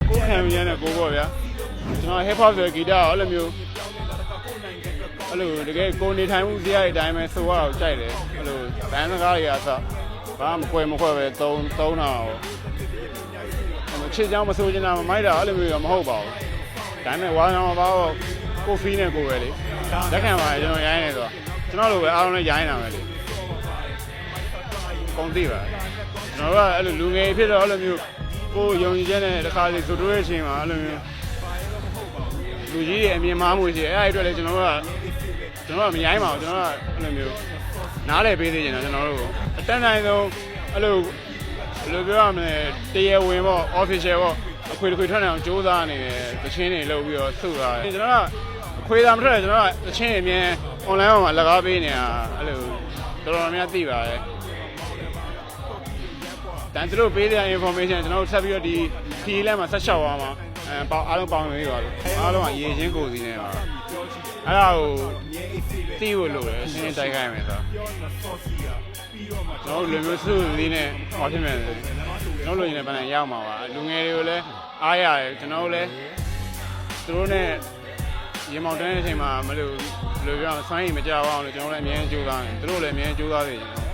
ကိုခံရတဲ့ကိုပေါ့ဗျာကျွန်တော် hip hop ဆိုတဲ့ဂီတကိုအဲ့လိုမျိုးအဲ့လိုတကယ်ကိုနေထိုင်မှုစရိုက်အတိုင်းပဲဆိုရအောင်ကြိုက်တယ်အဲ့လိုဘန်းစကားတွေအစဘာမှမခွဲပဲသုံးတာချစ်ကြောင်မဆိုချင်တာမမိုက်တာအဲ့လိုမျိုးတော့မဟုတ်ပါဘူးဒါပေမဲ့ဝါရောင်ပါတော့ကိုဖီနဲ့ကိုပဲလေလက်ခံပါတယ်ကျွန်တော်ရိုင်းနေဆိုကျွန်တော်လိုပဲအားလုံးလည်းရိုင်းတာပဲလေပုံသိပါကျွန်တော်ကအဲ့လိုလူငယ်ဖြစ်တော့အဲ့လိုမျိုးကိုယုံကြည်ချက်နဲ့တစ်ခါစီဆိုတိုးရဲ့အချိန်မှာအဲ့လိုမျိုးလူကြီးတွေအမြင်မှားမှုရှိတယ်အဲ့ဒါအတွက်လည်းကျွန်တော်ကမရိုင်းပါဘူးကျွန်တော်ကအဲ့လိုမျိုးနားလည်ပေးသေးတယ်ကျွန်တော်တို့အတန်းတိုင်းဆုံးအဲ့လိုပြောရမလဲတရားဝင်ပေါ့ official ပေါ့အခွေထွက်နေအောင်စူးစမ်းနေတယ်သချင်းတွေလုပ်ပြီးတော့စုတာကျွန်တော်ကအခွေသာမထွက်တယ်ကျွန်တော်ကသချင်းတွေအမြင် online မှာလက်ကားပေးနေတာအဲ့လိုတော်တော်များသိပါတယ်တန်သူတို့ပေးတဲ့ information ကျွန်တော်တို့ဆက်ပြီးတော့ဒီခီးလမ်းမှာဆက်လျှောက်သွားမှာအားလုံးပေါင်းနေပါလို့အားလုံးကရေချင်းကိုစီနေပါအဲ့ဒါကိုသိဖို့လိုတယ်ရှင်းတိုက်ခိုင်းမယ်ဆိုတော့လူမျိုးစုလေးနဲ့ဟောဖြစ်မယ်ကျွန်တော်လူကြီးနဲ့ဗန်ရအောင်ပါပါလူငယ်တွေကိုလည်းအားရတယ်ကျွန်တော်တို့လည်းသူတို့နဲ့ရေမောင်တန်းတဲ့အချိန်မှာမလို့ပြောစွမ်းရည်မကြအောင်လို့ကျွန်တော်လည်းအမြဲကြိုးစားတယ်သူတို့လည်းအမြဲကြိုးစားနေတယ်